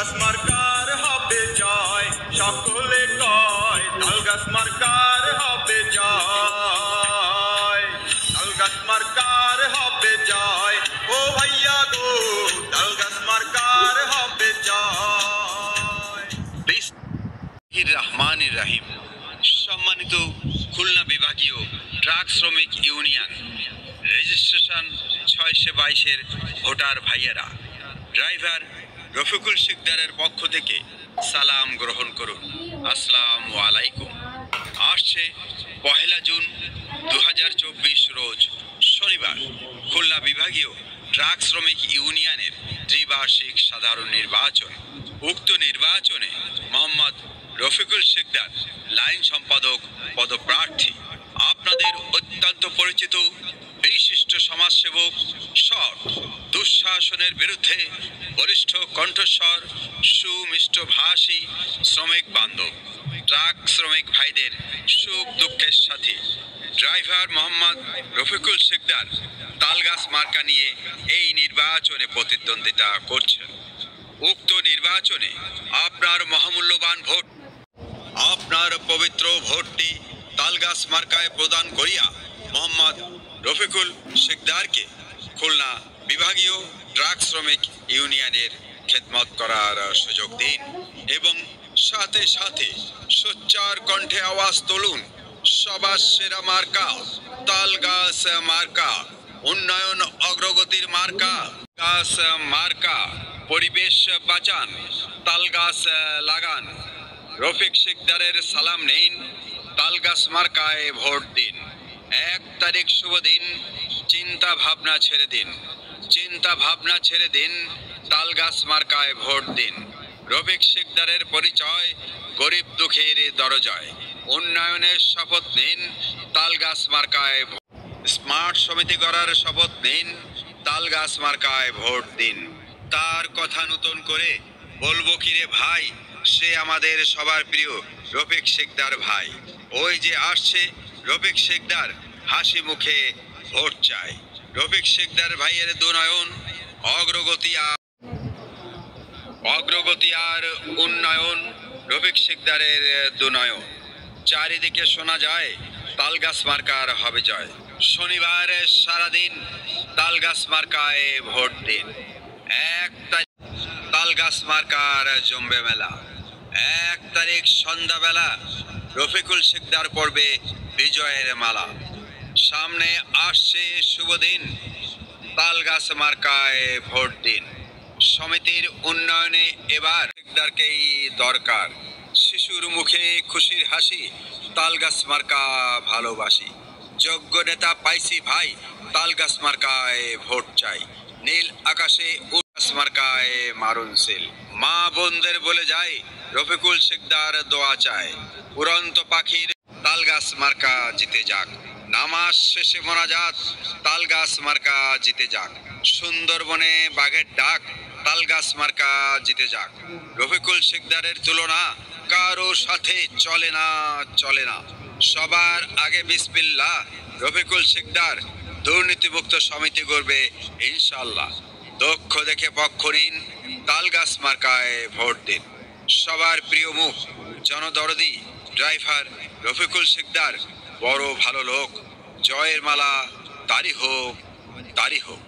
তালগাছ মার্কার হবে জয়, সকলে কয় তালগাছ মার্কার হবে জয়, তালগাছ মার্কার হবে জয়। ও ভাইয়া গো, তালগাছ মার্কার হবে জয়। বিসমিল্লাহির রহমানির রহিম। সম্মানিত খুলনা বিভাগীয় ট্রাক শ্রমিক ইউনিয়ন রেজিস্ট্রেশন 622-এর ভোটার ভাইয়েরা, ড্রাইভার রফিকুল শিকদারের পক্ষ থেকে সালাম গ্রহণ করুন। আসসালামু আলাইকুম। আসছে 1 জুন 2024 রোজ শনিবার খুলনা বিভাগীয় ট্রাক শ্রমিক ইউনিয়নের ত্রিবার্ষিক সাধারণ নির্বাচন। উক্ত নির্বাচনে মোহাম্মদ রফিকুল শিকদার লাইন সম্পাদক পদপ্রার্থী। আপনাদের অত্যন্ত পরিচিত বিশিষ্ট সমাজসেবক, সৎ দুঃশাসনের বিরুদ্ধে বলিষ্ঠ কণ্ঠস্বর, সুমিষ্ট ভাষী শ্রমিক বান্ধব ট্রাক শ্রমিক ভাইদের সুখ দুঃখের সাথী ড্রাইভার মোহাম্মদ রফিকুল শিকদার তালগাছ মার্কা নিয়ে এই নির্বাচনে প্রতিদ্বন্দ্বিতা করছেন। উক্ত নির্বাচনে আপনার মহামূল্যবান ভোট, আপনার পবিত্র ভোটটি তালগাছ মার্কায় প্রদান করিয়া মোহাম্মদ রফিকুল শিকদারকে খুলনা বিভাগীয় ট্রাক শ্রমিক ইউনিয়নের খেদমত করার সুযোগ দিন এবং সাথে সাথে সোচ্চার কণ্ঠে আওয়াজ তুলুন, সবার সেরা মার্কা তালগাছ মার্কা, উন্নয়ন অগ্রগতির মার্কা গাছ মার্কা, পরিবেশ বাঁচান, তালগাছ লাগান। রফিক শিকদারের সালাম নিন, তালগাছ মার্কায় ভোট দিন। 1 তারিখ শুভ দিন, চিন্তা ভাবনা ছেড়ে দিন, চিন্তা ভাবনা ছেড়ে দিন, তালগাছ মার্কায় ভোট দিন। রফিক শিকদারের পরিচয় গরিব দুঃখীর দরজায়, উন্নয়নের শপথ নিন, তালগাছ মার্কায়। স্মার্ট সমিতি করার শপথ নিন, তালগাছ মার্কায় ভোট দিন। তার কথা নতুন করে বলবো কি রে ভাই, সে আমাদের সবার প্রিয় রফিক শিকদার ভাই। ওই যে আসছে রফিক শিকদার, হাসি মুখে ভোট চায়। রফিক শিকদার ভাইয়ের দুনয়ন, অগ্রগতি আর উন্নয়ন। রফিক শিকদারের দুনয়ন, চারিদিকে শোনা যায় তালগাছ মার্কার হবে জয়। শনিবার সারাদিন তালগাছ মার্কায় ভোট দিন। 1 তারিখ তালগাছ মার্কার জমবে মেলা। 1 তারিখ সন্ধ্যাবেলা রফিকুল শিকদার পড়বে বিজয়ের মালা। সামনে আসছে শুভ দিন, তালগাছ মার্কায় ভোট দিন। সমিতির উন্নয়নে এবার শিকদারকেই দরকার। শিশুর মুখে খুশির হাসি, তালগাছ মার্কা ভালোবাসি। যোগ্য নেতা পাইছি ভাই, তালগাছ মার্কায় ভোট চাই। নীল আকাশে তালগাছ মার্কায় মারুন সিল। মা বোনদের বলে যায় রফিকুল শিকদার দোয়া চায়। উড়ন্ত পাখির তালগাছ মার্কা জিতে যাক। নামাজ শেষে মোনাজাত, তালগাছ মার্কা জিতে যাক। সুন্দরবনে বাঘের ডাক, তালগাছ মার্কা জিতে যাক। রফিকুল শিকদারের তুলনা কারো সাথে চলে না, চলে না। সবার আগে বিসমিল্লাহ। রফিকুল শিকদার দুর্নীতিমুক্ত সমিতি গড়বে ইনশাআল্লাহ। দক্ষ দেখে পক্ষ নিন, তালগাছ মার্কায় ভোট দিন। সবার প্রিয় মুখ, জনদরদি ড্রাইভার রফিকুল শিকদার বড় ভালো লোক। জয়ের মালা তারি হোক, তারি হোক।